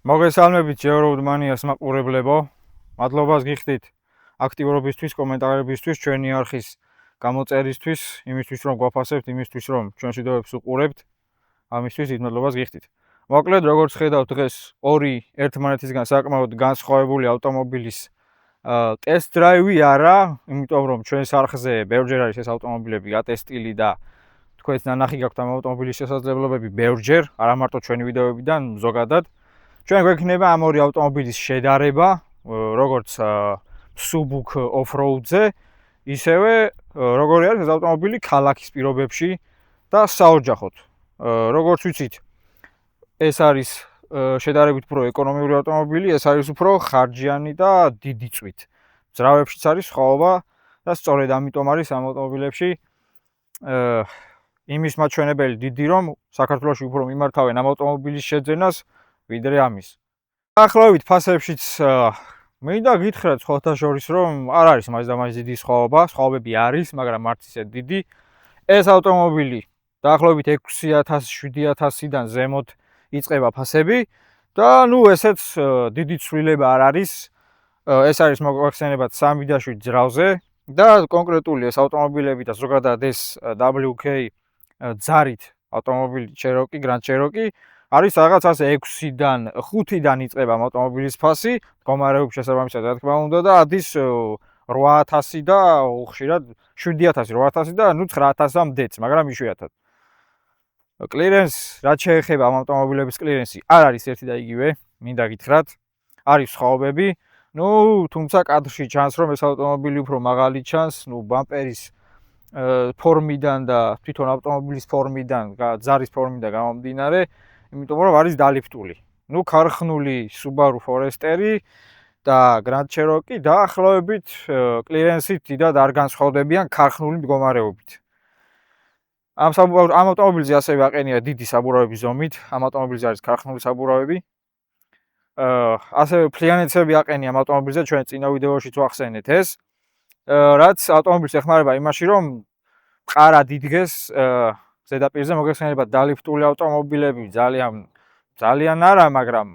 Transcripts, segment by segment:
მოგესალმებით ჯევროუდმანიას მაყურებლებო. მადლობას გიხდით აქტიურობისთვის, კომენტარებისთვის, ჩვენი არხის გამოწერისთვის, იმისთვის რომ გვაფასებთ, იმისთვის რომ ჩვენ ვიდეოებს უყურებთ, ამისთვის დიდ მადლობას გიხდით. მოკლედ, როგორც ხედავთ, დღეს ორი ერთმანეთისგან საკმაოდ განსხვავებული ავტომობილის ტესტ დრაივი არა, იმიტომ რომ ჩვენს არხზე ბევრჯერ არის ეს ავტომობილები ატესტილი და თქვენს ნანახი გაქვთ ამ ავტომობილის შესაძლებლობები ბევრჯერ, არა მარტო ჩვენი ვიდეოებიდან, ზოგადად. ჩვენ გვექნება ამ ორი ავტომობილის შედარება, როგორც Subaru off-road-ზე, ისევე როგორი არის ეს ავტომობილი ქალაქის პირობებში და საოჯახოდ. როგორც ვიცით, ეს არის შედარებით უფრო ეკონომიური ავტომობილი, ეს არის უფრო ხარჯიანი და დიდი წვით. ძრავებშიც არის სხვაობა და სწორედ ამიტომ არის ამ ავტომობილებში იმის მაჩვენებელი დიდი, რომ საქართველოში უფრო მიმართავენ ამ ავტომობილის შეძენას, ვიდრე ამის. Ახლავით ფასებშიც მინდა გითხრათ ხოთაშორის, რომ არ არის მაინც დიდი სხვაობები არის, მაგრამ არც ისე დიდი. ეს ავტომობილი დაახლოებით 6,000-7,000-დან ზემოთ იწყება ფასები და ესეც დიდი ცვლილება არ არის. ეს არის მოგვახსენებათ 3.7 ძრავზე და კონკრეტული ეს ავტომობილები და ზოგადად ეს WK ძარით ავტომობილი Cherokee, Grand Cherokee არის რაღაც ასე 6-დან 5-დან იწყება ავტომობილის ფასი, მდგომარეობის შესაბამისად, რა თქმა უნდა და ადის 8,000 და ხშირად 7,000, 8,000 და 9,000-მდეც, მაგრამ იშვიათად. კლირენს, რაც შეეხება ამ ავტომობილების კლირენსი, არ არის ერთი და იგივე, მინდა გითხრათ, არის სხვაობები. თუმცა კადრში ჩანს, რომ ეს ავტომობილი უფრო მაღალი ჩანს, ბამპერის ფორმიდან და თვითონ ავტომობილის ფორმიდან, ძარის ფორმიდან გამომდინარე, იმიტომ რომ არის დალიფტული. ქარხნული Subaru Forester და Grand Cherokee დაახლოებით კლირენსით დიდად არ განსხვავდებიან ქარხნული მდგომარეობით. ამ ავტომობილზე ასევე აყენია დიდი საბურავების ზომით, ამ ავტომობილზე არის ქარხნული საბურავები. ასევე ფლიანეცები აყენია ამ ავტომობილზე, ჩვენ წინა ვიდეოშიც ვახსენეთ ეს, რაც ავტომობილს ეხმარება იმაში, რომ მყარა დიდგეს ზედაპირზე მოგეხსენებათ დალიფტული ავტომობილები ძალიან არა, მაგრამ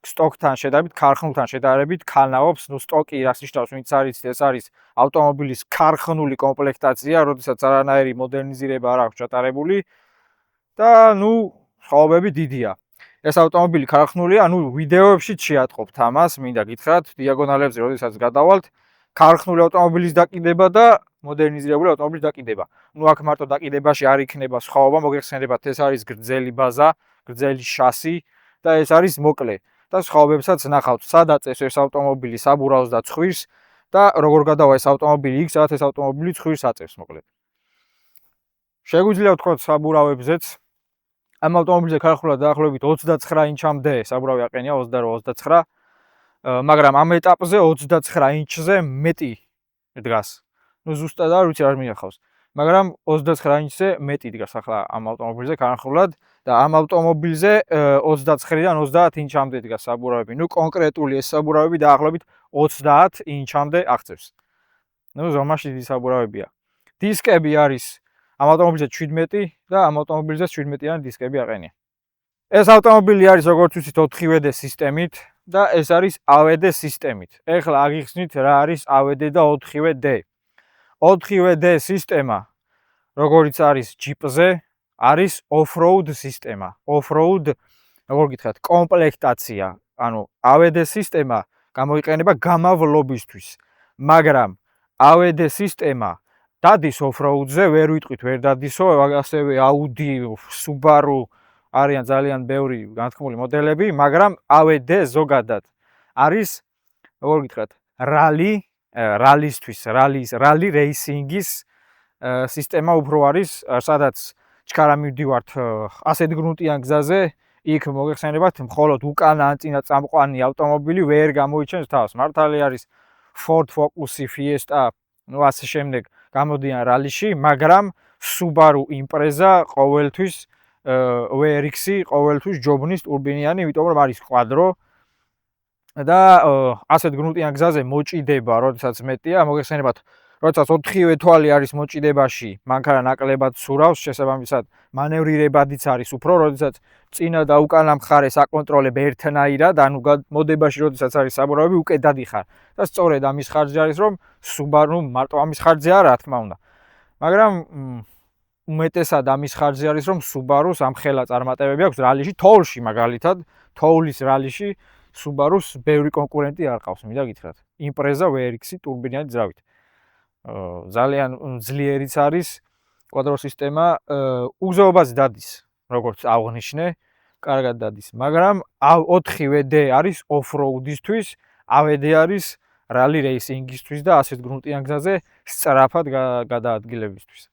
სტოკთან შედარებით, ქარხნულთან შედარებით ქანაობს, სტოკი რას ნიშნავს, ვინც არის, ეს არის ავტომობილის ქარხნული კომპლექტაცია, როდესაც არანაირი მოდერნიზირება არ აქვს ჩატარებული და სხვაობები დიდია. ეს ავტომობილი ქარხნულია, ვიდეოებშიც შეატყობთ ამას, მინდა გითხრათ, დიაგონალებზე როდესაც გადავალთ, ქარხნული ავტომობილის დაკიდება და მოდერნიზირებული ავტომობილის დაკიდება. აქ მარტო დაკიდებაში არ იქნება სხვაობა, მოგეხსენებათ, ეს არის გრძელი ბაზა, გრძელი შასი და ეს არის მოკლე. და სხვაობებსაც ნახავთ, სადაც ეს ავტომობილი საბურავს და ცხვირს და როგორ გადავა ეს ავტომობილი იქ, სადაც ეს ავტომობილი ცხვირს აწევს, მოკლედ. შეგვიძლია ვთქვათ საბურავებზეც, ამ ავტომობილზე ქარხნულად დაახლოებით 29 ინჩამდე საბურავი აყენია, 28-29, მაგრამ ამ ეტაპზე 29 ინჩზე მეტი დგას. ზუსტად არ ვიცი, არ მინახავს. მაგრამ 29 ინჩზე მეტი დგას ახლა ამ ავტომობილზე ქარხნულად და ამ ავტომობილზე 29-დან 30 ინჩამდე დგას საბურავები. კონკრეტული ეს საბურავები დაახლოებით 30 ინჩამდე აღწევს. ზომაში დიდი საბურავებია. დისკები არის ამ ავტომობილზე 17 და ამ ავტომობილზე 17-იანი დისკები აყენია. ეს ავტომობილი არის, როგორც ვიცით, 4WD სისტემით და ეს არის AWD სისტემით. ეხლა აგიხსნით რა არის AWD და 4WD. 4WD სისტემა, როგორიც არის ჯიპზე, არის off-road სისტემა. Off-road, როგორ გითხრათ, კომპლექტაცია. AWD სისტემა გამოიყენება გამავლობისთვის, მაგრამ AWD სისტემა დადის off-road-ზე, ვერ ვიტყვით, ვერ დადისო, ასევე Audi, Subaru არიან ძალიან ბევრი განთქმული მოდელები, მაგრამ AWD ზოგადად არის, როგორ გითხრათ, რალისთვის, რალი რეისინგის სისტემა უფრო არის, სადაც ჩქარა მივდივართ ასეთ გრუნტიან გზაზე, იქ მოგეხსენებათ, მხოლოდ უკანა ან წინა წამყვანი ავტომობილი ვერ გამოიჩენს თავს. მართალი არის Ford Focus, Fiesta, ასე შემდეგ გამოდიან რალიში, მაგრამ Subaru Impreza ყოველთვის WRX-ი ყოველთვის ჯობნის ტურბინიანი, იმიტომ რომ არის კვადრო და ასეთ გრუნტიან გზაზე მოჭიდება, როდესაც მეტია, მოგეხსენებათ, როდესაც 4-ვე თვალი არის მოჭიდებაში, მანქანა ნაკლებად სურავს, შესაბამისად მანევრირებადიც არის უფრო, როდესაც წინა და უკანა მხარეს აკონტროლებ ერთნაირად, ანუ მოდებაში როდესაც არის საბურავები, უკვე დადიხარ. და სწორედ ამის ხარჯი არის, რომ Subaru მარტო ამის ხარჯი არა, რა თქმა უნდა. მაგრამ უმეტესად ამის ხარჯი არის, რომ Subaru-ს ამხელა წარმატებები აქვს რალიში, თოვლში მაგალითად, თოვლის რალიში Subaru-ს ბევრი კონკურენტი არ ყავს, მინდა გითხრათ. Impreza WRX-ი ტურბინიანი ძრავით. ძალიან ძლიერიც არის კვადრო სისტემა, უგზაობას დადის, როგორც აღნიშნე, კარგად დადის, მაგრამ 4WD არის off-road-ისთვის, AWD არის rally racing-ისთვის და ასეთ გრუნტიან გზაზე სწრაფად გადაადგილებისთვის.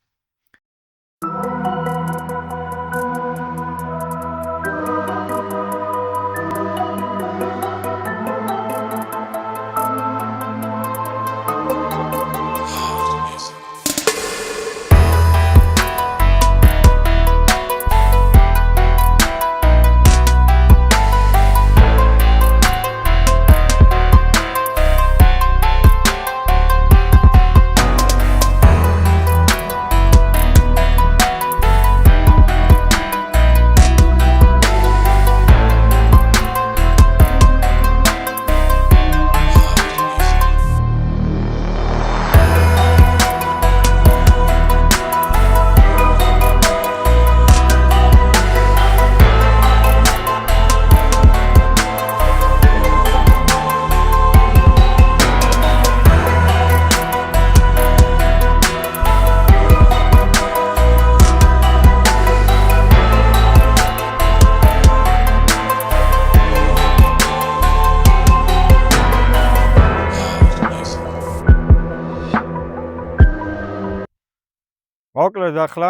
მოკლედ ახლა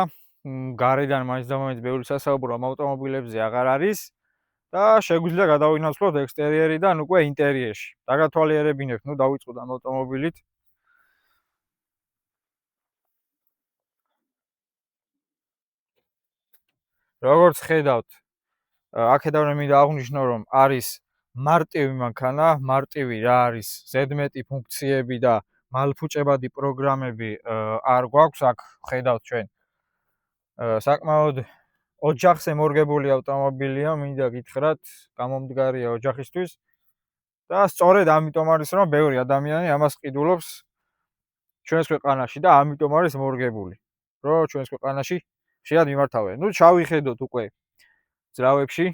გარედან მაინც და მაინც ბევრი სასაუბრო ამ ავტომობილებზე აღარ არის და შეგვიძლია გადავინაცვლოთ ექსტერიერიდან უკვე ინტერიერში. დაგათვალიერებინებთ, ნუ დავიწყოთ ამ ავტომობილით. როგორც ხედავთ, აქედან მინდა აღვნიშნო, რომ არის მარტივი მანქანა, მარტივი რა არის, ზედმეტი ფუნქციები და მალფუჭებადი პროგრამები არ გვაქვს, აქ ხედავთ ჩვენ. საკმაოდ ოჯახზე მორგებული ავტომობილია, მინდა გითხრათ, გამომდგარია ოჯახისთვის და სწორედ ამიტომ არის, რომ ბევრი ადამიანი ამას ყიდულობს ჩვენს ქვეყანაში და ამიტომ არის მორგებული, რომ ჩვენს ქვეყანაში შეიძლება მიმართავენ. ნუ ჩავიხედოთ უკვე ძრავებში.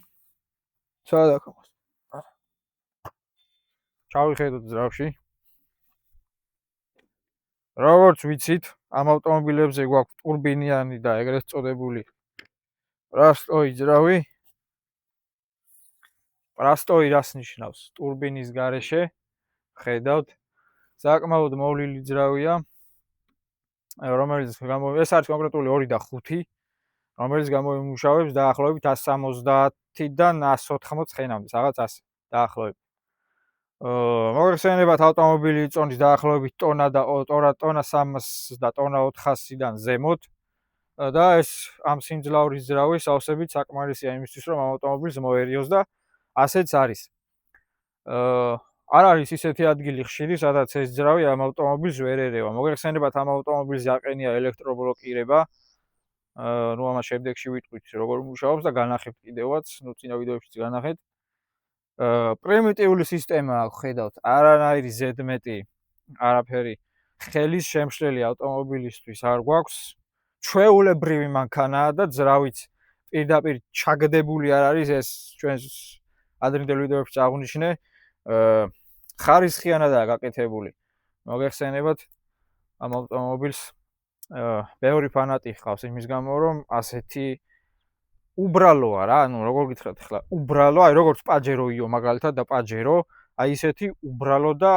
სადა აქვს? ჩავიხედოთ ძრავში. როგორც ვიცით, ამ ავტომობილებზე გვაქვს ტურბინიანი და ეგრეთ წოდებული პრასტოი ძრავი. პრასტოი რას ნიშნავს? ტურბინის გარეშე ხედავთ, საკმაოდ მოვლილი ძრავია, რომელიც ეს არის კონკრეტული 2 და 5, რომელიც გამოიმუშავებს დაახლოებით 170-დან 180 ცხენამდე, რაღაც ასე, დაახლოებით. მოგეხსენებათ, ავტომობილი იწონის დაახლოებით ტონა და ტონა 300 და ტონა 400-დან ზემოთ და ეს ამ სიმძლავრის ძრავი სავსებით საკმარისია იმისთვის, რომ ამ ავტომობილს მოერიოს და ასეც არის. არ არის ისეთი ადგილი ხშირი, სადაც ეს ძრავი ამ ავტომობილს ვერ ერევა. მოგეხსენებათ, ამ ავტომობილზე აყენია ელექტრობლოკირება. ნუ ამას შემდეგში ვიტყვით, როგორ მუშაობს და განახებთ კიდევაც, ნუ წინა ვიდეოებშიც განახეთ. პრიმიტიული სისტემა აქვს, ხედავთ, არანაირი ზედმეტი არაფერი ხელის შემშლელი ავტომობილისთვის არ გვაქვს. ჩვეულებრივი მანქანაა და ძრავით პირდაპირ ჩაგდებული არ არის, ეს ჩვენს ადრინდელ ვიდეოებში აღვნიშნე. ხარისხიანადაა გაკეთებული. მოგეხსენებათ, ამ ავტომობილს ბევრი ფანატი ჰყავს იმის გამო, რომ ასეთი უბრალოა რა, ანუ როგორ გითხრათ ახლა, უბრალო, აი როგორც პაჯეროიო მაგალითად და პაჯერო, აი ისეთი უბრალო და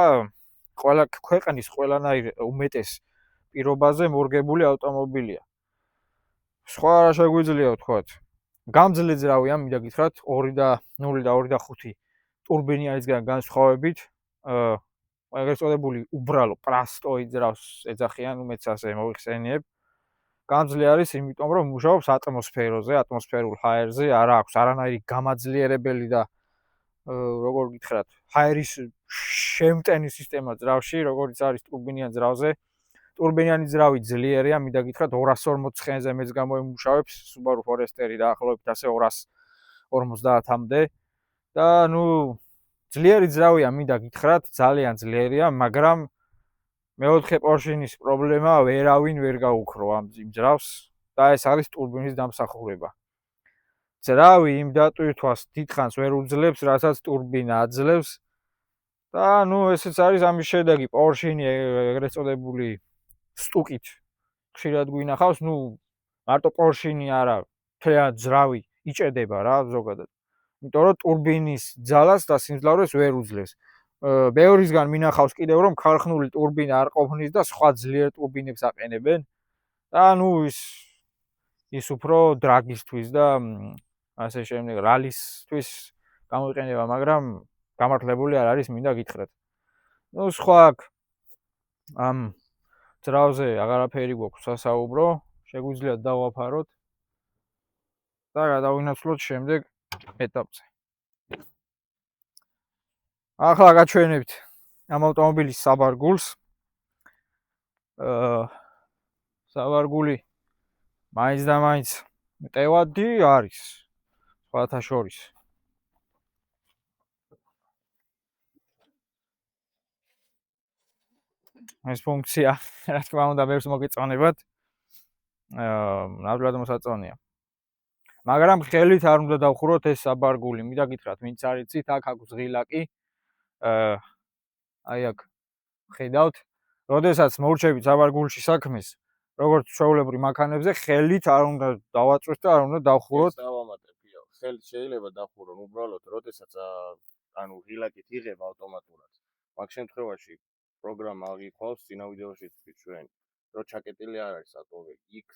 ყველა ქვეყნის ყველანაირ უმეტეს პირობაზე მორგებული ავტომობილია. სხვა რა შეგვიძლია ვთქვათ? გამძლე ძრავია, მინდა გითხრათ, 2 და 0 და 2 და 5 ტურბინიანისგან განსხვავებით, ეგრეთ წოდებული უბრალო პრასტოი ძრავს ეძახიან, უმეტს ასე მოიხსენიებ. გამძლე არის, იმიტომ რომ მუშაობს ატმოსფეროზე, ატმოსფერულ ჰაერზე, არ აქვს არანაირი გამაძლიერებელი და როგორ გითხრათ, ჰაერის შემტენი სისტემა ძრავში, როგორც არის ტურბინიან ძრავზე. ტურბინიანი ძრავი ძლიერია, მინდა გითხრათ 240-ზე მეც გამოიმუშავებს Subaru Foresteri დაახლოებით ასე 250-მდე და ძლიერი ძრავია, მინდა გითხრათ, ძალიან ძლიერია, მაგრამ მეოთხე პორშინის პრობლემა ვერავინ ვერ გაუქრო ამ ძრავს და ეს არის ტურბინის დამსახურება. ძრავი იმ დატვირთვას დიდხანს ვერ უძლებს, რასაც ტურბინა აძლევს და ესეც არის ამის შედეგი. პორშინი ეგრეთ წოდებული სტუკით ხშირად გვინახავს, მარტო პორშინი არა, მთლიანად ძრავი იჭედება რა ზოგადად. იმიტომ რომ ტურბინის ძალას და სიმძლავრეს ვერ უძლებს. ბევრისგან მინახავს კიდევ რომ ქარხნული ტურბინა არ ყოფნის და სხვა ძლიერ ტურბინებს აყენებენ და ის უფრო დრაგისთვის და ასე შემდეგ რალისთვის გამოიყენება, მაგრამ გამართლებული არ არის, მინდა გითხრათ. სხვა ამ ძრავზე აღარაფერი გვაქვს სასაუბრო, შეგვიძლია დავაფაროთ და გადავინაცვლოთ შემდეგ ეტაპზე. ახლა გაჩვენებთ ამ ავტომობილის საბარგულს. საბარგული მაინც და მაინც მტევადი არის, სხვათა შორის. ეს ფუნქცია, რა თქმა უნდა, ბევრს მოგეწონებათ. ნამდვილად მოსაწონია. მაგრამ ხელით არ უნდა დავხუროთ ეს საბარგული, მინდა გითხრათ, ვინც არ იცით, აქ აქვს ღილაკი. აი აქ ხედავთ, როდესაც მორჩებით საბარგულში საქმეს, როგორც ჩვეულებრივ მანქანებზე, ხელით არ უნდა დავაწვეთ და არ უნდა დავხუროთ. დავამატებია. ხელით შეიძლება დავხურონ, უბრალოდ როდესაც ღილაკით იღებ ავტომატურად. მაგ შემთხვევაში პროგრამა აღიქვავს, წინა ვიდეოშიც ვიჩვენ, რომ ჩაკეტილი არ არის ავტომობილი. იქ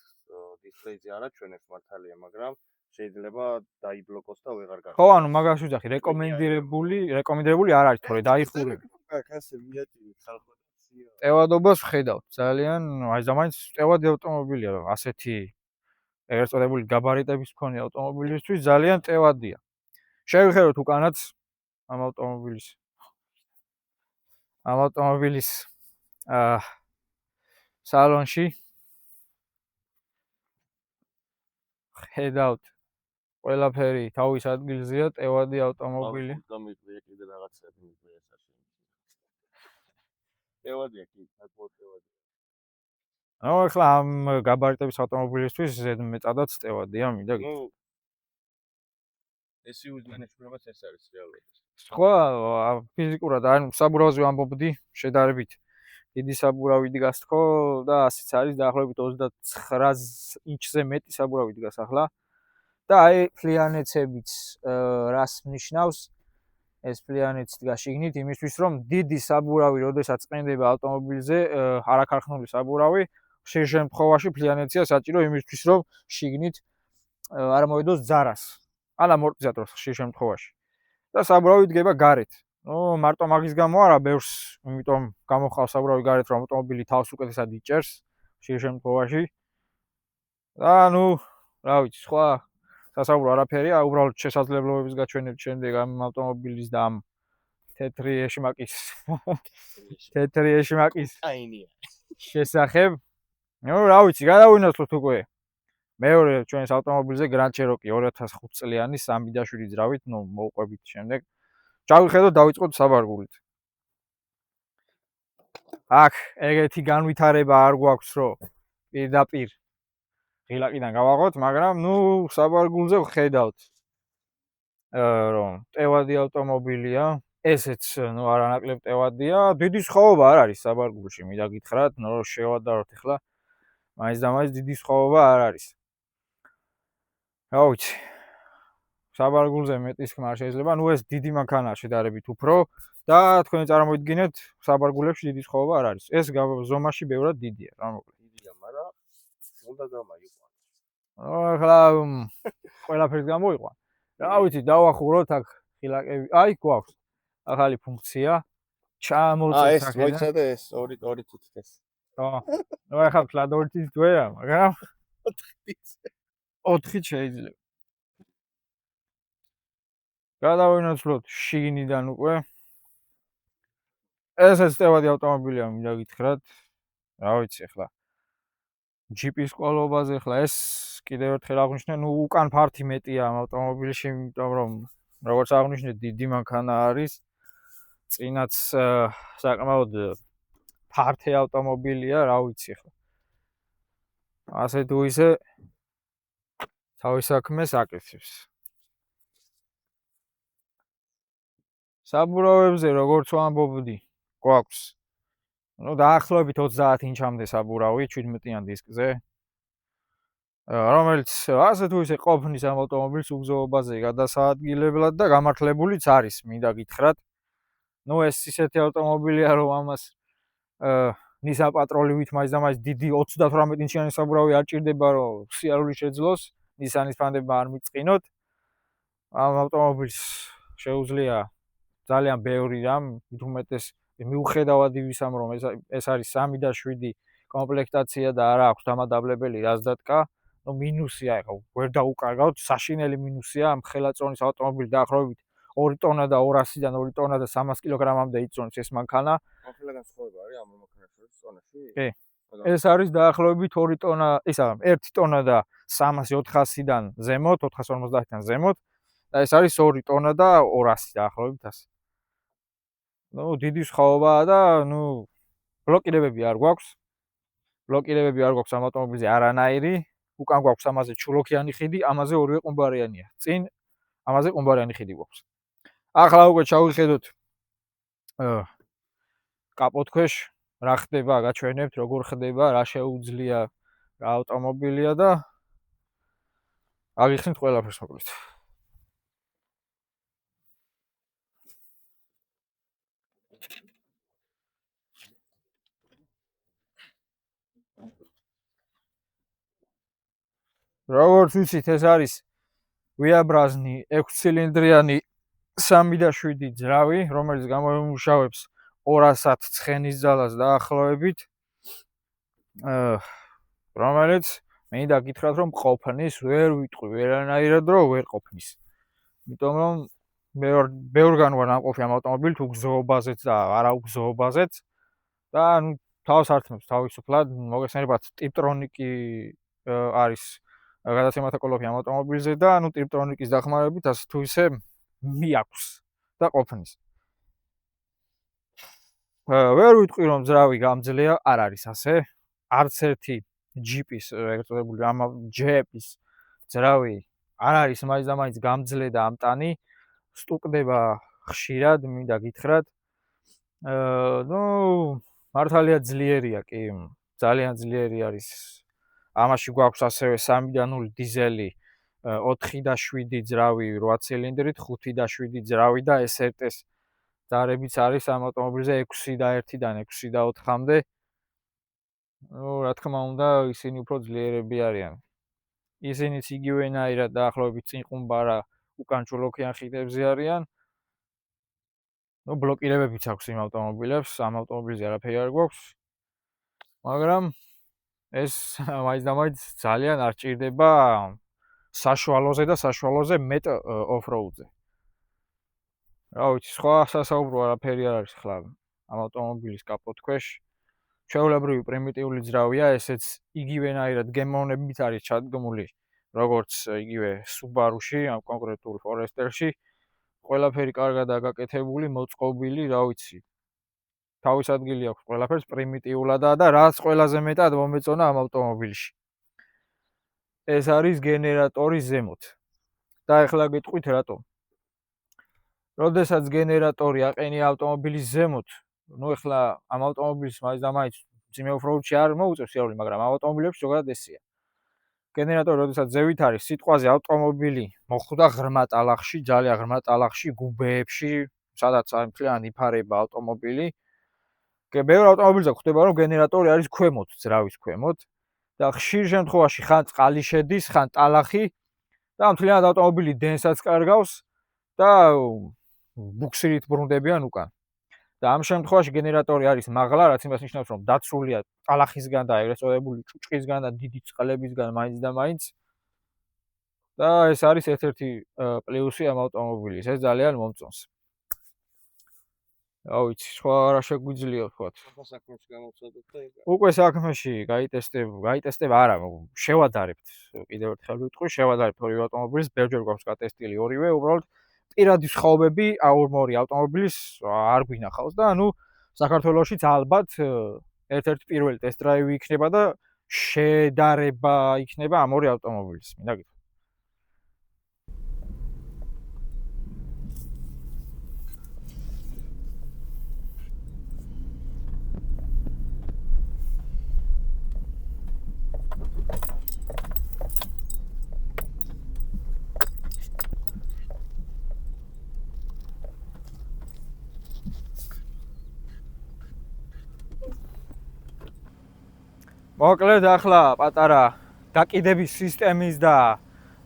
დისპლეიზე არ აჩვენებს მართალია, მაგრამ შეიძლება დაიბლოკოს და ვეღარ გახდეს. ხო, მაგას ვიძახი, რეკომენდებული არ არის, თორე დაიხურები. აქ ასე მიატივე ხალხო და ცია. ტევადობას ვხედავთ, ძალიან, აი ზამაინც ტევადი ავტომობილია, ასეთი ეგრეთ წოდებული გაბარიტების მქონე ავტომობილისთვის ძალიან ტევადია. შევხედოთ უკანაც ამ ავტომობილის სალონში. ხედავთ, ყველაფერი თავის ადგილზეა, ტევადი ავტომობილი. გამიყვია კიდე რაღაცები მიყვია საშენ. ტევადია კი, საკმაოდ ტევადია. ახლა ამ გაბარიტების ავტომობილისთვის ზედმეტადაც ტევადია, მინდა გითხრათ. SUV-ს მენეჯმენტებაც ეს არის რეალურად. სხვა ფიზიკურად, საბურავზე ვამბობდი, შედარებით დიდი საბურავი დგას თქო და ასეც არის დაახლოებით 29 ინჩზე მეტი საბურავი დგას ახლა. და აი ფლიანეცებიც რას ნიშნავს? ეს ფლიანეცი დგას შიგნით იმისთვის, რომ დიდი საბურავი, როდესაც ყენდება ავტომობილზე, არაქარხნული საბურავი, ხშირ შემთხვევაში ფლიანეცია საჭირო იმისთვის, რომ შიგნით არ მოედოს ძარას. ან ამორტიზატორს ხშირ შემთხვევაში. და საბურავი დგება გარეთ. მარტო მაგის გამო არა, ბევრს, იმიტომ გამოხავს საბურავი გარეთ, რომ ავტომობილი თავს უკეთესად იჭერს ხშირ შემთხვევაში. და რა ვიცი, სხვა სასაბურო არაფერია, უბრალოდ შესაძლებლობების გაჩვენებთ შემდეგ ამ ავტომობილის და ამ თეთრი ეშმაკის შესახებ. რა ვიცი, გადავინაცვლოთ უკვე. მეორე ჩვენს ავტომობილზე Grand Cherokee 2005 წლიანი 3.7 ძრავით, მოვყვებით შემდეგ. ჩავიხედოთ, დავიწყოთ საბარგულით. აქ ეგეთი განვითარება არ გვაქვს, რომ პირდაპირ ღილაკიდან გავაღოთ, მაგრამ საბარგულზე ვხედავთ, რომ ტევადი ავტომობილია, ესეც არანაკლებ ტევადია, დიდი სხვაობა არ არის საბარგულში, მინდა გითხრათ, შევადაროთ ახლა, მაინც და მაინც დიდი სხვაობა არ არის. რა ვიცი, საბარგულზე მეტის ხმა არ შეიძლება, ეს დიდი მანქანაა შედარებით უფრო და თქვენ წარმოიდგინეთ, საბარგულებში დიდი სხვაობა არ არის. ეს ზომაში ბევრად დიდია, რა მოკლედ. დიდია, მაგრამ უნდა გამაიყვანოს. ახლა ყველაფერს გამოიყვან. რა ვიცი, დავახუროთ აქ ღილაკები. აი, გვაქვს ახალი ფუნქცია. ჩამოვწევთ აქ. ეს მოიცადე ეს ორი თითით ეს. ახლა ფლად ორი თითით ვერა, მაგრამ 4-ით შეიძლება. გადავინაცვლოთ შიგნიდან უკვე. ესეც ტევადი ავტომობილია, მინდა გითხრათ. რა ვიცი ახლა ჯიპის ყოლობაზე ახლა ეს კიდევ ერთხელ აღვნიშნე, ნუ უკან ფართი მეტია ამ ავტომობილში, იმიტომ რომ როგორც აღვნიშნე, დიდი მანქანა არის. წინაც საკმაოდ ფართი ავტომობილია, რა ვიცი ახლა. ასე თუ ისე თავის საქმეს აკეთებს. საბურავებზე როგორც ვამბობდი, გვაქვს დაახლოებით 30 ინჩამდე საბურავი 17-იან დისკზე, რომელიც ასე თუ ისე ყოფნის ამ ავტომობილის უგზოობაზე გადასაადგილებლად და გამართლებულიც არის, მინდა გითხრათ. ეს ისეთი ავტომობილია, რომ ამას Nissan Patrol-ით მაინც და მაინც დიდი 38 ინჩიანი საბურავი არ ჭირდება, რომ სიარული შეძლოს, Nissan-ის ფანდებმა არ მიწყინოთ. ამ ავტომობილს შეუძლია ძალიან ბევრი რამ, უმეტეს მიუხედავად იმისა, რომ ეს არის 3 და 7 კომპლექტაცია და არა აქვს დამადავლებელი რაზდატკა, მინუსია, ეხლა ვერ დაუკარგავთ, საშინელი მინუსია ამ ხელაწონის ავტომობილი დაახლოებით 2 ტონა და 200-დან 2 ტონა და 300 კილოგრამამდე იწონს ეს მანქანა. ამხელა განსხვავება არის ამ მანქანას შორის ტონაში? კი. ეს არის დაახლოებით 2 ტონა, ისა 1 ტონა და 300-400-დან ზემოთ, 450-დან ზემოთ და ეს არის 2 ტონა და 200 დაახლოებით ასე. დიდი სხვაობაა და ბლოკირებები არ გვაქვს. ბლოკირებები არ გვაქვს ამ ავტომობილზე არანაირი. უკან გვაქვს ამაზე ჩულოქიანი ხიდი, ამაზე ორივე ყუმბარიანია. წინ ამაზე ყუმბარიანი ხიდი გვაქვს. ახლა უკვე ჩავიხედოთ კაპოტქვეშ რა ხდება, გაჩვენებთ როგორ ხდება, რა შეუძლია რა ავტომობილია და აღიხსნით ყველაფერს მოკლედ. როგორც ვიცით, ეს არის ვიაბრაზნი 6 ცილინდრიანი 3 და 7 ძრავი, რომელიც გამოიმუშავებს 210 ცხენის ძალას დაახლოებით, რომელიც მინდა გითხრათ, რომ ყოფნის, ვერ ვიტყვი ვერანაირად, რომ ვერ ყოფნის. იმიტომ რომ ბევრგან ვარ ამყოფი ამ ავტომობილით უგზოობაზეც და არაუგზოობაზეც და თავს ართმევს თავისუფლად, მოგეხსენებათ ტიპტრონიკი არის გადაცემათა კოლოფი ამ ავტომობილზე და ტიპტრონიკის დახმარებით ასე თუ ისე მიაქვს და ყოფნის. ვერ ვიტყვი რომ ძრავი გამძლეა, არ არის ასე. არც ერთი ჯიპის, ეგრეთ წოდებული ჯეპის ძრავი არ არის მაინც და მაინც გამძლე და ამტანი. სტუკდება ხშირად, მინდა გითხრათ. მართალია ძლიერია კი, ძალიან ძლიერი არის. ამაში გვაქვს ასევე 3 და 0 დიზელი, 4 და 7 ძრავი 8 ცილინდრით, 5 და 7 ძრავი და SRT-ს ძარებიც არის ამ ავტომობილზე 6 და 1-დან 6 და 4-მდე. რა თქმა უნდა, ისინი უფრო ძლიერები არიან. ისინიც იგივენაირად დაახლოებით წინ ყუმბარა უკან ჩულოქიან ხიდებზე არიან. ბლოკირებებიც აქვს იმ ავტომობილებს, ამ ავტომობილზე არაფერი არ გვაქვს. მაგრამ ეს მაინც და მაინც ძალიან არ ჭირდება საშუალოზე და საშუალოზე მეტ ოფროუდზე. რა ვიცი, სხვა სასაუბრო არაფერი არ არის ხლა ამ ავტომობილის კაპოტქვეშ. ჩვეულებრივი პრიმიტიული ძრავია, ესეც იგივენაირად გემოვნებით არის ჩადგმული, როგორც იგივე Subaru-ში, ამ კონკრეტულ Forester-ში. ყველაფერი კარგადაა გაკეთებული, მოწყობილი, რა ვიცი. თავის ადგილი აქვს ყველაფერს პრიმიტიულადაა და რაც ყველაზე მეტად მომეწონა ამ ავტომობილში. ეს არის გენერატორი ზემოთ. და ეხლა გეტყვით რატომ. როდესაც გენერატორი აყენია ავტომობილის ზემოთ, ეხლა ამ ავტომობილის მაინც და მაინც ძიმე ოფროუდში არ მოუწევს სიარული, მაგრამ ამ ავტომობილებში ზოგადად ესეა. გენერატორი როდესაც ზევით არის, სიტყვაზე ავტომობილი მოხვდა ღრმა ტალახში, ძალიან ღრმა ტალახში, გუბეებში, სადაც მთლიანად იფარება ავტომობილი. ბევრ ავტომობილზე ხდება, რომ გენერატორი არის ქვემოთ, ძრავის ქვემოთ და ხშირ შემთხვევაში ხან წყალი შედის, ხან ტალახი და მთლიანად ავტომობილი დენსაც კარგავს და ბუქსირით ბრუნდებიან უკან. და ამ შემთხვევაში გენერატორი არის მაღლა, რაც იმას ნიშნავს, რომ დაცულია ტალახისგან და ეგრეთ წოდებული ჭუჭყისგან და დიდი წყლებისგან მაინც და მაინც. და ეს არის ერთ-ერთი პლუსი ამ ავტომობილის, ეს ძალიან მომწონს. რა ვიცი, სხვა რა შეგვიძლია ვთქვათ. საქმეში გამოვცადოთ და იქ. უკვე საქმეში გაიტესტება არა, შევადარებთ. კიდევ ერთხელ ვიტყვი, შევადარებთ ორივე ავტომობილის, ბევრჯერ გვაქვს გატესტილი ორივე, უბრალოდ პირადი სხვაობები ორი ავტომობილის არ გვინახავს და ანუ საქართველოშიც ალბათ ერთ-ერთი პირველი ტესტ-დრაივი იქნება და შედარება იქნება ამ ორი ავტომობილის. მინდა გითხრათ. მოკლედ ახლა პატარა დაკიდების სისტემის და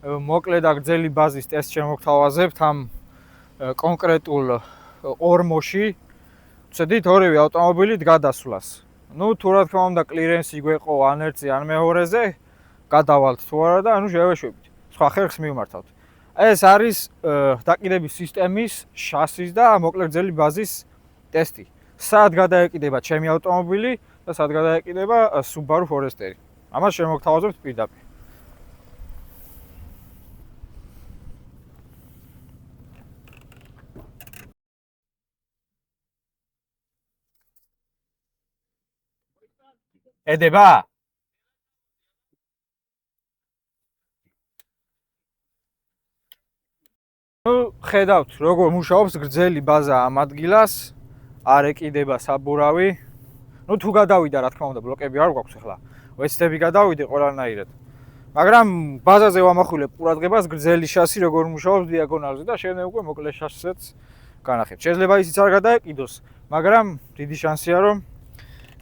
მოკლედ და გრძელი ბაზის ტესტ შემოგთავაზებთ ამ კონკრეტულ ორმოში. ვცდით ორივე ავტომობილით გადასვლას. ნუ თუ რა თქმა უნდა კლირენსი გვეყო ან ერთზე ან მეორეზე, გადავალთ თუ არა და ანუ შევეშვებით. სხვა ხერხს მივმართავთ. ეს არის დაკიდების სისტემის, შასის და მოკლედ გრძელი ბაზის ტესტი. სად გადაეკიდება ჩემი ავტომობილი და სად გადაეკიდება Subaru Forester. ამას შემოგთავაზებთ პირდაპირ. ედება? ნუ ხედავთ როგორ მუშაობს გრძელი ბაზა ამ ადგილას, არ ეკიდება საბურავი. ნუ თუ გადავიდა რა თქმა უნდა ბლოკები არ გვაქვს ახლა. ვეცდები გადავიდე ყველანაირად. მაგრამ ბაზაზე ვამახვილებ ყურადღებას გრძელი შასი როგორ მუშაობს დიაგონალზე და შემდეგ უკვე მოკლე შასისაც განახებთ. შეიძლება ისიც არ გადაეკიდოს, მაგრამ დიდი შანსია რომ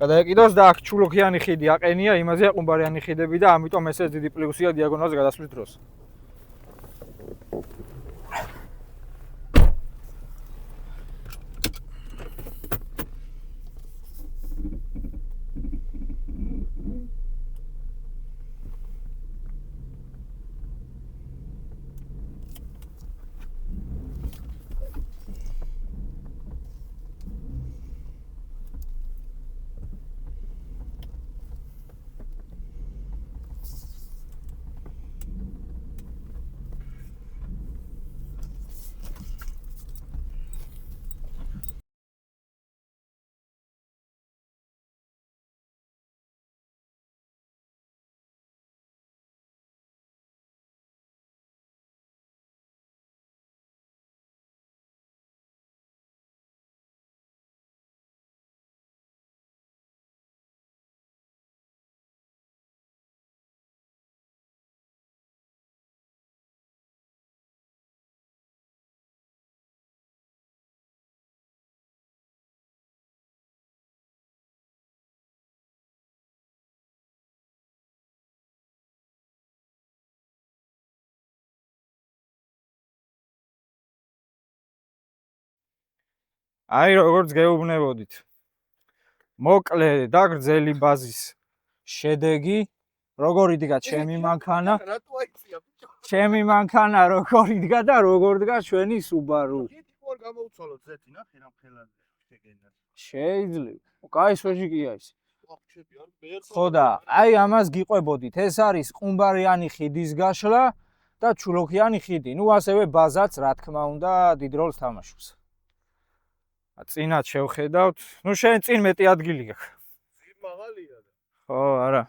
გადაეკიდოს და აქ ჩულოქიანი ხიდი აყენია, იმაზეა ყუმბარიანი ხიდები და ამიტომ ესეც დიდი პლუსია დიაგონალზე გადასვლის დროს. აი როგორც გეუბნებოდით. მოკლე და გრძელი ბაზის შედეგი, როგორ იდგა ჩემი მანქანა? რატო აიწია ბიჭო? ჩემი მანქანა როგორ იდგა და როგორ დგა ჩვენი Subaru? თითქოს გამოვცვალოთ ზეთი ნახე რა ხელაზე შეგენდა. შეიძლება. კაი სოჟიკია ის. ვახჩები არ მეერთხელ. ხო და აი ამას გიყვებოდით. ეს არის ყუმბარიანი ხიდის გაშლა და ჩულოქიანი ხიდი. ნუ ასევე ბაზაც რა თქმა უნდა დიდ როლს თამაშობს. წინათ შევხედავთ. ნუ შენ წინ მეტი ადგილი გაქვს. ძი მაღალია და. ხო, არა.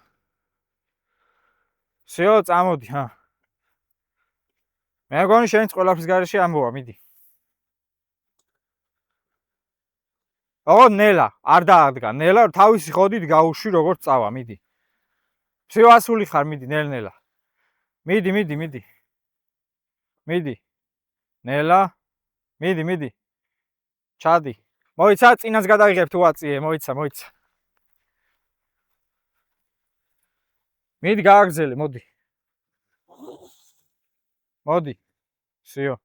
всё, წამოდი, ჰა. მე მგონი შენც ყველაფრის გარეშე ამბოა, მიდი. ო, ნელა, არ დაადგა. ნელა თავისი ხოდით გაუშვი როგორც წავა, მიდი. всё, ასული ხარ, მიდი, ნელ-ნელა. მიდი, მიდი, მიდი. მიდი. ნელა. მიდი, მიდი. ჩადი. მოიცა, წინას გადაიღებ თუ აწიე, მოიცა, მოიცა. მიდი, გააგრძელე, მოდი. მოდი. всё.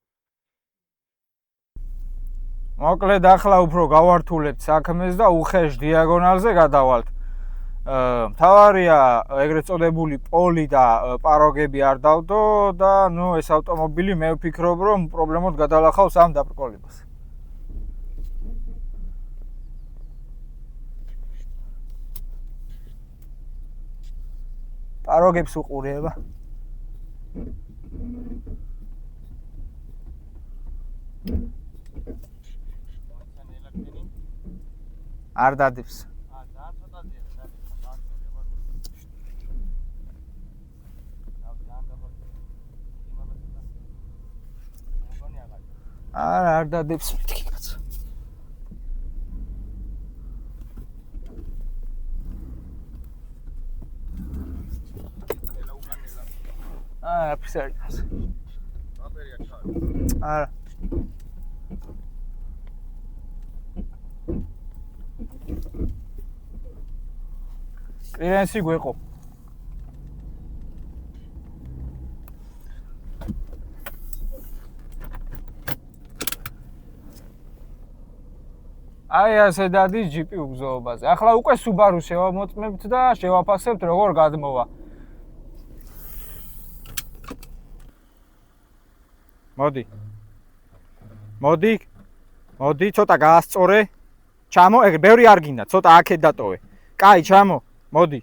მოკლედ ახლა უფრო გავართულებთ საქმეს და უხეშ დიაგონალზე გადავალთ. მთავარია ეგრეთ წოდებული პოლი და პაროგები არ დავდო და ნუ ეს ავტომობილი მე ვფიქრობ რომ პრობლემოდ გადალახავს ამ დაბრკოლებას. პაროგებს უყურება. არ დადებს. არ დადებს მეთქი კაცო. ფისარიას. აფერია ჩარ. არა. კლიენტი გვეყო. აი ასე დადის ჯიპი უგზოობაზე. ახლა უკვე Subaru შევამოწმებთ და შევაფასებთ როგორ გადმოვა. მოდი, ცოტა გაასწორე. ჩამო, ეგ ბევრი არ გინდა, ცოტა აქეთ დატოვე. კაი, ჩამო, მოდი.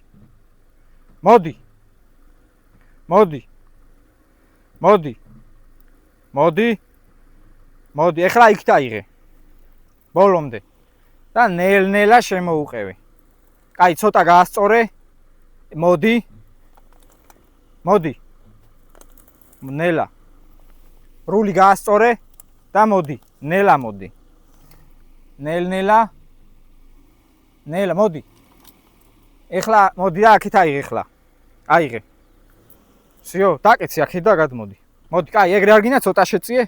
ეხლა იქ დაიღე. ბოლომდე. და ნელ-ნელა შემოუყევი. კაი, ცოტა გაასწორე. მოდი. ნელა. რული გაასწორე და მოდი. ნელა მოდი. ნელ-ნელა. მოდი. ეხლა მოდი და აქეთ აიღე ეხლა. აიღე. всё, დაკეცი აქეთ და გადმოდი. მოდი, კაი, ეგრე არ გინდა ცოტა შეწიე.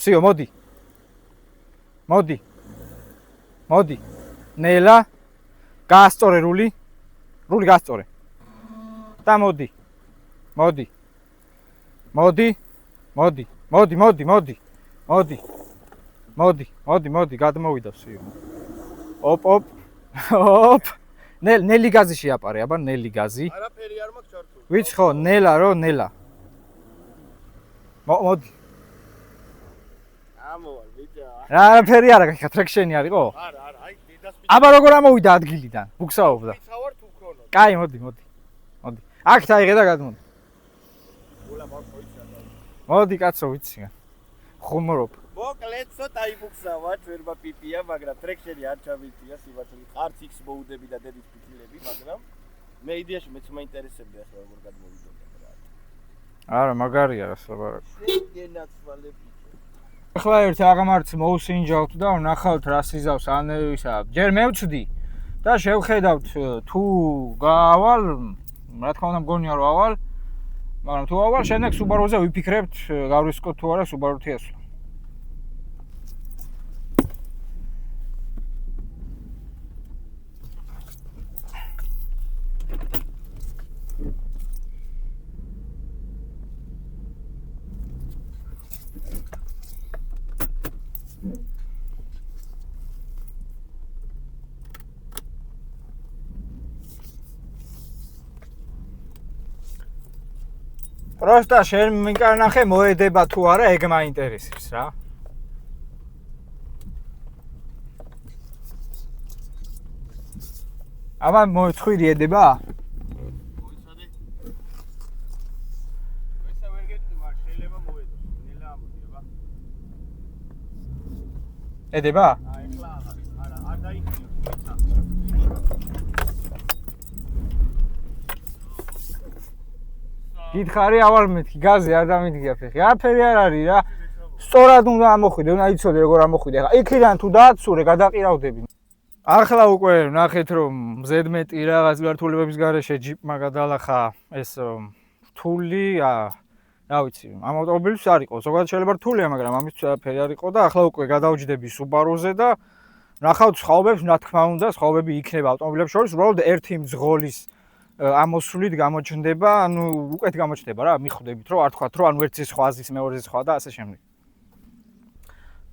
всё, მოდი. ნელა. გაასწორე რული. რული გაასწორე. და მოდი. გადმოვიდა всё. ოპ. ნელი გაზი შეაპარე, აბა ნელი გაზი. არაფერი არ მაქვს ჩართული. ვიცი ხო, ნელა. მოდი. ამოვალ, ბიჭო. არაფერი არა, ტრექშენი არისო? არა, აი დედას ბიჭო. აბა როგორ ამოვიდა ადგილიდან? ბუქსაობდა. ვიცავარ თუ ქონო. კაი, მოდი. აქ დაიღე და გადმოდი. გულა მოიწა. მოდი კაცო, ვიცი. ხუმრობ. მოკლედ ცოტა იბუქსავა, ჩვენმა პიპია, მაგრამ ტრექშენი არ ჩამიწია, სიბათლე. არც X მოუდები და დედის პიტილები, მაგრამ მე იდეაში მეც მაინტერესებდა ახლა როგორ გადმოვიდოდა რა. არა, მაგარია რა ლაბარაკი. შეგენაცვალები. ახლა ერთ აღამარც მოუსინჯავთ და ვნახავთ რა სიზავს ანევისა. ჯერ მევცდი და შევხედავთ თუ გაავალ, რა თქმა უნდა მგონია რომ ავალ, მაგრამ თუ ავალ, შემდეგ Subaru-ზე ვიფიქრებთ, გავრისკოთ თუ არა Subaru-ი ასვლა. Просто შენ მინკარნახე მოედება თუ არა, ეგ მაინტერესებს რა. აბა მოიწვირი ედება? მოიცადე. ესა ვერ გეტყვი, მაგრამ შეიძლება მოედოს. ნელა ამოდი, აბა. ედება? აი ხლა არა, არ დაიქნიო. გითხარი ავალ მეთქი, გაზი არ დამიდგია ფეხი. არაფერი არ არის რა. სწორად უნდა ამოხვიდე, უნდა იცოდე როგორ ამოხვიდე. ახლა იქიდან თუ დააცურე, გადაყირავდები. ახლა უკვე ნახეთ რომ მზედმეტი რაღაც გართულებების გარეშე ჯიპმა გადალახა ეს რთული, რა ვიცი, ამ ავტომობილის არ იყო. ზოგადად შეიძლება რთულია, მაგრამ ამის ფერი არ იყო და ახლა უკვე გადავჯდები Subaru-ზე და ნახავთ სხვაობებს, რა თქმა უნდა, სხვაობები იქნება ავტომობილებს შორის, უბრალოდ ერთი მძღოლის ამოსვლით გამოჩნდება, ანუ უკეთ გამოჩნდება რა, მიხვდებით რომ არ თქვათ რომ ანუ ერთი სხვაზის მეორეზე სხვა და ასე შემდეგ.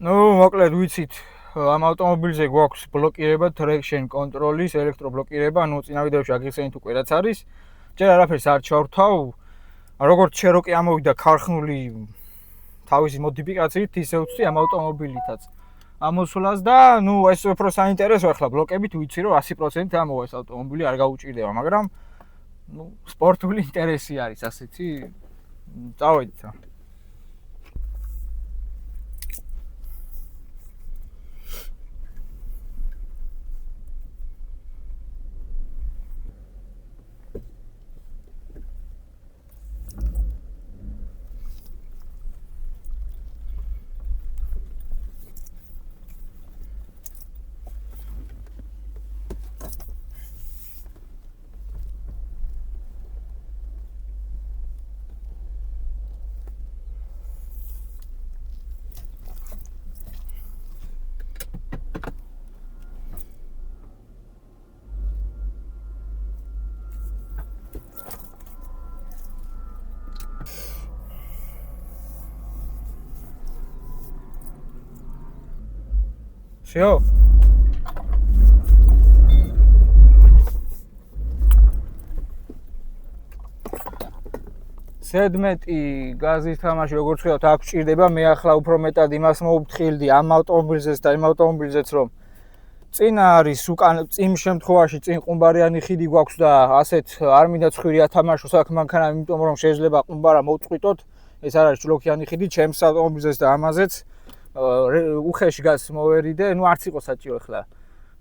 ნუ მოკლედ ვიცით, ამ ავტომობილზე გვაქვს ბლოკირება, traction control-ის, ელექტრობლოკირება, ანუ წინა ვიდეოში აგიხსენით უკვე რაც არის. ჯერ არაფერს არ ჩავრთავ. როგორც Cherokee ამოვიდა ქარხნული თავისი მოდიფიკაციით, ისე ვწვი ამ ავტომობილითაც. ამოსვლას და ნუ ეს უფრო საინტერესო ახლა ბლოკებით ვიცი რომ 100% ამოვა ეს ავტომობილი არ გაუჭირდება, მაგრამ ну, სპორტული ინტერესი არის ასეთი. წავედით. Всё. სედმეტი გაზის თამაში როგორც ხედავთ აქ ჭირდება მე ახლა უფრო მეტად იმას მოვფრთხილდი ამ ავტომობილზეც და იმ ავტომობილზეც რომ წინა არის უკან წინ შემთხვევაში წინ ყუმბარიანი ხიდი გვაქვს და ასეთ არ მინდა ცხვირი ათამაშოს აქ მანქანა იმიტომ რომ შეიძლება ყუმბარა მოვწყვიტოთ ეს არ არის ჭლოქიანი ხიდი ჩემს ავტომობილზეც და ამაზეც უხეში გას მოვერიდე ნუ არც იყო საჭირო ახლა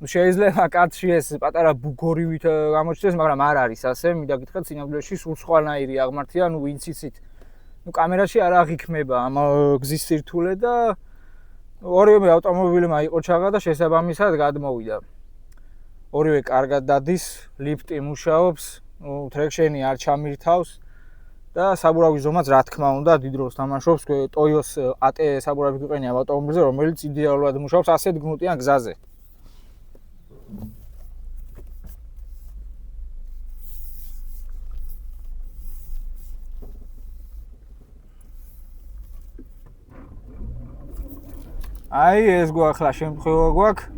ნუ შეიძლება კაცში ეს პატარა ბუგორივით გამოჩნდეს მაგრამ არ არის ასე მინდა გითხრათ სინამდვილეში სულ სხვანაირი აღმართია ნუ ვინც იცით ნუ კამერაში არ აღიქმება ამ გზის სირთულე და ორივე ავტომობილი მაიყოჩაღა და შესაბამისად გადმოვიდა ორივე კარგად დადის ლიფტი მუშაობს ნუ ტრექშენი არ ჩამირთავს და საბურავის ზომაც რა თქმა უნდა დიდ როლს თამაშობს ტოიოს AT საბურავი გვიყენია ავტომობილზე რომელიც იდეალურად მუშაობს ასეთ გნუტიან გზაზე აი ეს გვახლა შემთხვევა გვაქვს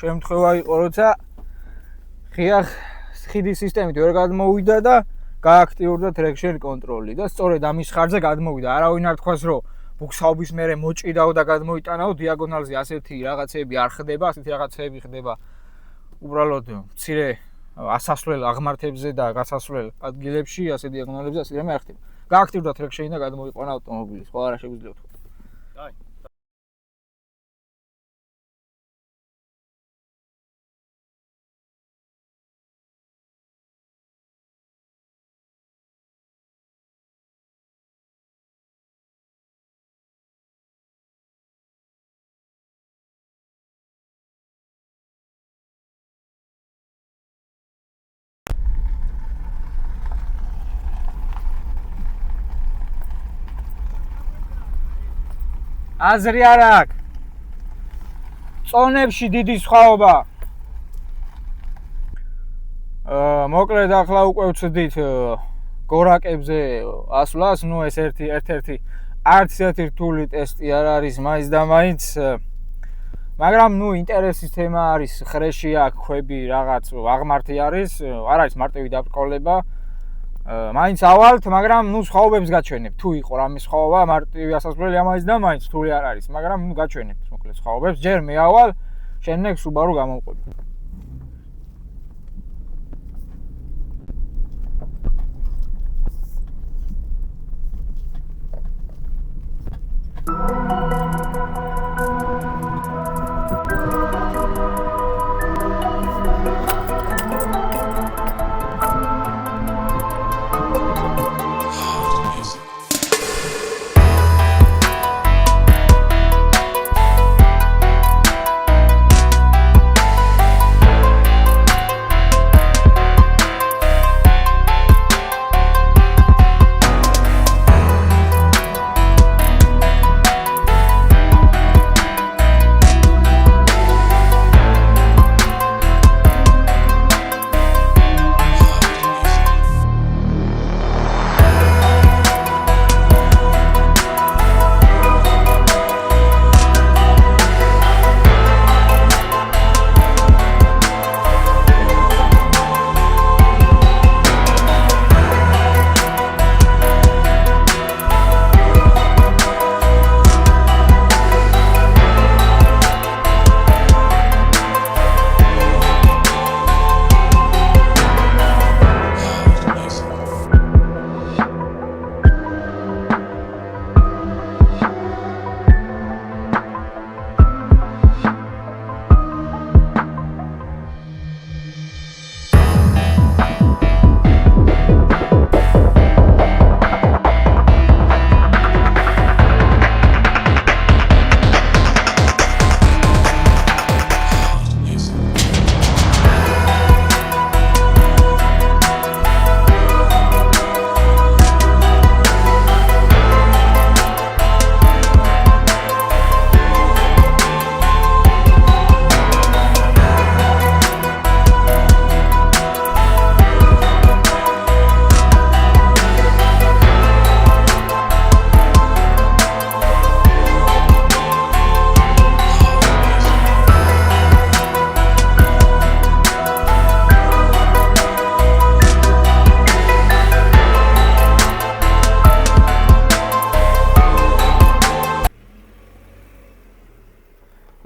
შემთხვევა იყო როცა ხიახ ხიდის სისტემით ვერ გადმოვიდა და გააქტიურდა ტრექშენ კონტროლი და სწორედ ამის ხარჯზე გადმოვიდა არავინ არ თქვას რომ ბუქსაობის მერე მოჭიდაო და გადმოიტანაო დიაგონალზე ასეთი რაღაცები არ ხდება ასეთი რაღაცები ხდება უბრალოდ მცირე ასასვლელ აღმართებზე და გასასვლელ ადგილებში ასე დიაგონალებზე ასე რამე არ ხდება გააქტიურდა ტრექშენი და გადმოიყვანა ავტომობილი სხვა არა შეგვიძლია ვთქვა აი აზრი არ აქვს. წონებში დიდი სხვაობა. მოკლედ ახლა უკვე ვწვდით გორაკებზე ასვლას, ნუ ეს ერთ-ერთი არც ერთი რთული ტესტი არ არის მაინც და მაინც. მაგრამ ნუ ინტერესის თემა არის ხრეში აქ ქვები რაღაც აღმართი არის, არ არის მარტივი დაბრკოლება. მაინც ავალთ, მაგრამ ნუ სხვაობებს გაჩვენებ. თუ იყო რამე სხვაობა, მარტივი ასასვლელი ამაიც და მაინც რთული არ არის, მაგრამ ნუ გაჩვენებთ მოკლედ სხვაობებს. ჯერ მე ავალ, შემდეგ Subaru გამოვყვები.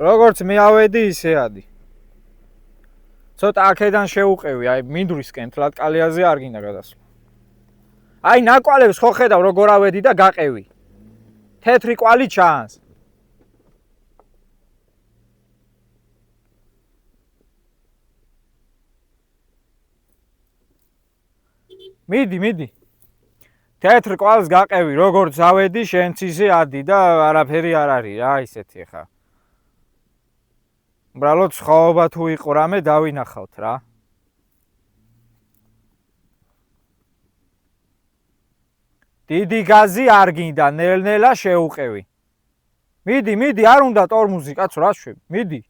როგორც მე ავედი, ისე ადი. ცოტა აქედან შეუყევი, აი მინდვრისკენ თლად კალიაზე არ გინდა გადასვლა. აი ნაკვალებს ხო ხედავ როგორ ავედი და გაყევი. თეთრი კვალი ჩანს. მიდი. თეთრ კვალს გაყევი, როგორც ავედი, შენც ისე ადი და არაფერი არ არის რა, ისეთი ხა. უბრალოდ სხვაობა თუ იყო რამე დავინახავთ რა. დიდი გაზი არ გინდა, ნელ-ნელა შეუყევი. მიდი, არ უნდა ტორმუზი, კაცო, რა შვები? მიდი.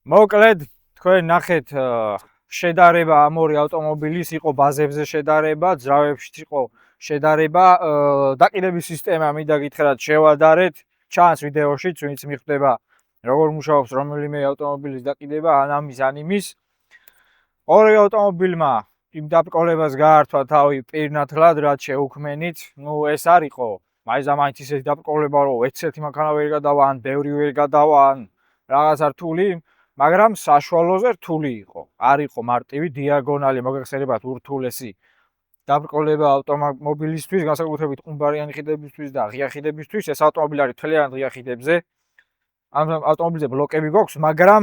მოკლედ, თქვენ ნახეთ შედარება ამ ორი ავტომობილის იყო ბაზებზე შედარება, ძრავებშიც იყო შედარება, დაყიდების სისტემა მინდა გითხრათ შევადარეთ, ჩანს ვიდეოშიც, ვინც მიხვდება როგორ მუშაობს რომელიმე ავტომობილის დაყიდება, ან ამის ან იმის. ორი ავტომობილმა იმ დაბრკოლებას გაართვა თავი პირნათლად, რაც შეუქმენით. ნუ ეს არ იყო მაინც ისეთი დაბრკოლება, რომ ერთ-ერთი მანქანა ვერ გადავა, ან ბევრი ვერ გადავა, ან რაღაცა რთული, მაგრამ საშუალოზე რთული იყო. არ იყო მარტივი დიაგონალი, მოგეხსენებათ ურთულესი დაბრკოლება ავტომობილისთვის, განსაკუთრებით ყუმბარიანი ხიდებისთვის და ღია ხიდებისთვის. ეს ავტომობილი არის მთლიანად ღია ხიდებზე. ამ ავტომობილზე ბლოკები გვაქვს, მაგრამ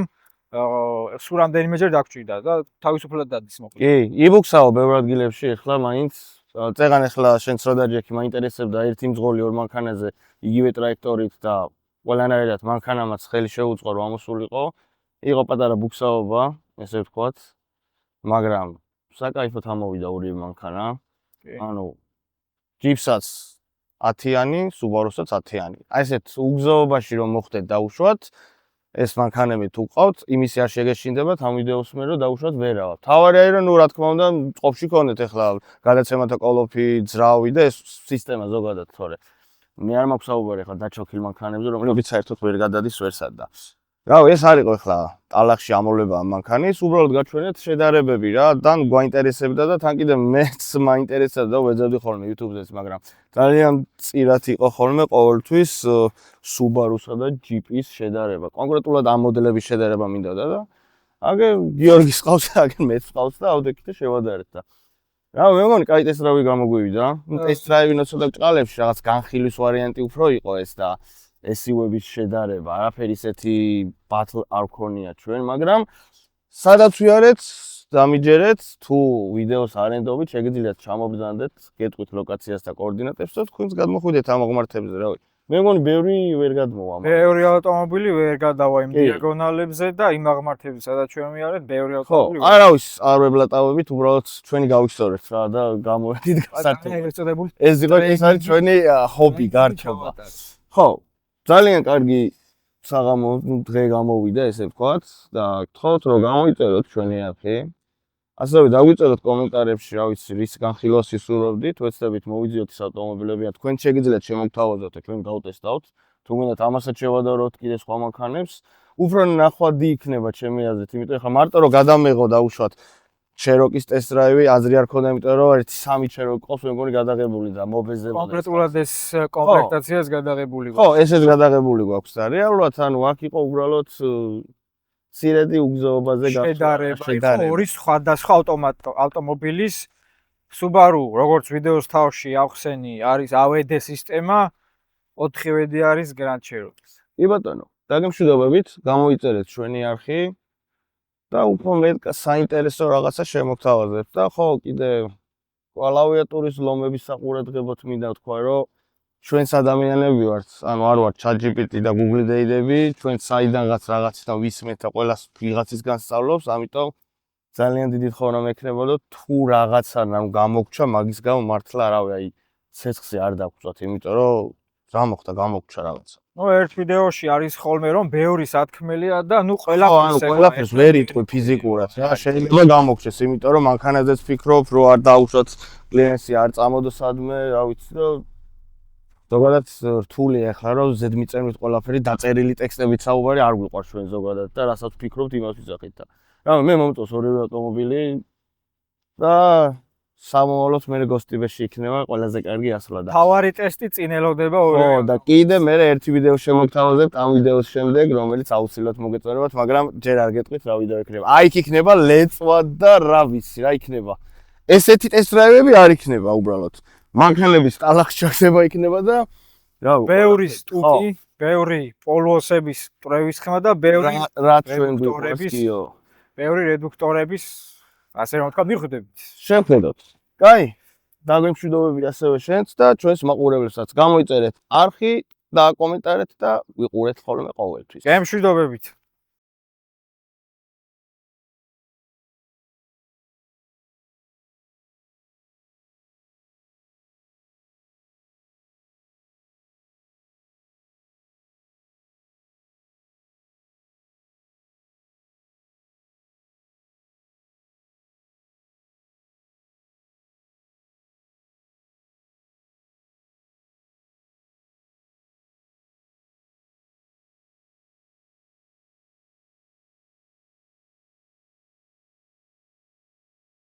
სულ რამდენიმეჯერ დაგჭირდა და თავისუფლად დადის მოკლედ. კი, იბუქსაო ბევრ ადგილებში ახლა მაინც წეგან ახლა შენც რო დაჯექი მაინტერესებდა ერთი მძღოლი ორ მანქანაზე იგივე ტრაექტორით და ყველანაირად მანქანამაც ხელი შეუწყო რომ ამოსულიყო. იყო პატარა ბუქსაობა, ესე ვთქვათ, მაგრამ საკაიფოდ ამოვიდა ორივე მანქანა. ანუ ჯიპსაც 10-იანი, სუბარუსაც 10-იანი. აი ესეთ უგზაობაში რომ მოხდეთ დაუშვათ, ეს მანქანები თუ ყავთ, იმისი არ შეგეშინდებათ ამ ვიდეოს მე რომ დაუშვათ ვერავა. თავარია რომ ნუ რა თქმა უნდა ყოფში ქონდეთ ახლა გადაცემათა კოლოფი, ძრავი და ეს სისტემა ზოგადად თორე. მე არ მაქვს საუბარი ახლა დაჩოქილ მანქანებზე, რომლებიც საერთოდ ვერ გადადის ვერსად და რავი, ეს არ იყო ახლა ტალახში ამოვლება ამ მანქანის, უბრალოდ გაჩვენეთ შედარებები რა, და გვაინტერესებდა და თან კიდე მეც მაინტერესებდა და ვეძებდი ხოლმე YouTube-ზეც, მაგრამ ძალიან წირად იყო ხოლმე ყოველთვის Subaru-სა და Jeep-ის შედარება. კონკრეტულად ამ მოდელების შედარება მინდოდა და აგე გიორგის ყავს, აგე მეც ყავს და ავდექით და შევადარეთ და რა მე მგონი კაი ტესტ-დრაივი გამოგვივიდა. ტესტ-დრაივი ნოცოდა ბრწყალებში რაღაც განხილვის ვარიანტი უფრო იყო ეს და SUV-ების შედარება, არაფერი ისეთი battle არ ქონია ჩვენ, მაგრამ სადაც ვიარეთ, დამიჯერეთ, თუ ვიდეოს არენდობით, შეგიძლიათ ჩამობრძანდეთ, გეტყვით ლოკაციას და კოორდინატებს და თქვენს გადმოხვიდეთ ამ აღმართებზე, რავი. მე მგონი ბევრი ვერ გადმოვა. ბევრი ავტომობილი ვერ გადავა იმ დიაგონალებზე და იმ აღმართებზე, სადაც ჩვენ ვიარეთ, ბევრი ავტომობილი. ხო, არავის არ ვებლატავებით, უბრალოდ ჩვენი გავისწორეთ რა და გამოვედით გასართობ. ეს არის ჩვენი ჰობი, გარჩევა. ხო, ძალიან კარგი საღამო დღე გამოვიდა, ესე ვთქვათ და გთხოვთ რომ გამოიწეროთ ჩვენი არხი. ასევე დაგვიწეროთ კომენტარებში, რა ვიცი, რის განხილვას ისურვებდით, ვეცდებით მოვიძიოთ ეს ავტომობილები, თქვენ შეგიძლიათ შემოგთავაზოთ და ჩვენ გავტესტავთ. თუ გინდათ ამასაც შევადაროთ კიდე სხვა მანქანებს, უფრო ნახვადი იქნება ჩემი აზრით, იმიტომ ხა მარტო რომ გადამეღო დაუშვათ Cherokee-ის ტესტ-დრაივი აზრი არ ქონდა, იმიტომ რომ 1-3 Cherokee ყავს, მე მგონი გადაღებული და მობეზებული. კონკრეტულად ეს კომპლექტაციაც გადაღებული გვაქვს. ხო, ესეც გადაღებული გვაქვს და რეალურად ანუ აქ იყო უბრალოდ სირედი უგზოობაზე შედარება. ორი სხვადასხვა ავტომობილის Subaru, როგორც ვიდეოს თავში ავხსენი, არის AWD სისტემა, 4 ვედი არის Grand Cherokee. კი ბატონო, დაგემშვიდობებით, გამოიწერეთ ჩვენი არხი. და უფრო მეტ საინტერესო რაღაცა შემოგთავაზებთ და ხო კიდე კლავიატურის ლომების საყურადღებოდ მინდა ვთქვა რომ ჩვენს ადამიანები ვართ, ანუ არ ვართ ChatGPT და Google Data-ები, ჩვენ საიდანღაც რაღაციდან ვისმენთ და ყველას ვიღაცისგან სწავლობს, ამიტომ ძალიან დიდი თხოვნა მექნებოდა თუ რაღაცა გამოგჩა, მაგის გამო მართლა არავე აი ცეცხლზე არ დაგწვათ, იმიტომ რომ რა მოხდა, გამოგჩა რაღაცა. ნუ ერთ ვიდეოში არის ხოლმე რომ ბევრი სათქმელია და ნუ ყველაფერს ვერ იტყვი ფიზიკურად რა შეიძლება გამოგჩეს იმიტომ რომ მანქანაზეც ფიქრობ რომ არ დაუშვათ კლიენტი არ წამოდო სადმე რა ვიცი და ზოგადად რთულია ახლა რომ ზედმიწევნით ყველაფერი დაწერილი ტექსტებით საუბარი არ გვიყვარს ჩვენ ზოგადად და რასაც ვფიქრობთ იმას ვიზახით და რა მე მომწონს ორივე ავტომობილი და სამომავლოდ მე გოსტიბეში იქნება ყველაზე კარგი ასვლა და თავარი ტესტი წინ ელოდება ორივე. ხო და კიდე მე ერთი ვიდეო შემოგთავაზებთ ამ ვიდეოს შემდეგ, რომელიც აუცილებლად მოგეწონებათ, მაგრამ ჯერ არ გეტყვით რა ვიდეო იქნება. აი იქ იქნება ლეწვა და რა ვიცი, რა იქნება. ესეთი ტესტ-დრაივები არ იქნება უბრალოდ. მანქანების ტალახში ჩახდება იქნება და რა ბევრი სტუკი, ბევრი პოლოსების მტრევის ხმა და ბევრი რა ჩვენ გვიყვარსკიო. ბევრი რედუქტორების ასე რომ ვთქვა მიხვდებით. შევხედოთ. კაი, დაგვემშვიდობები ასევე შენც და ჩვენს მაყურებელსაც. გამოიწერეთ არხი და კომენტარეთ და ვიყურეთ ხოლმე ყოველთვის. გემშვიდობებით.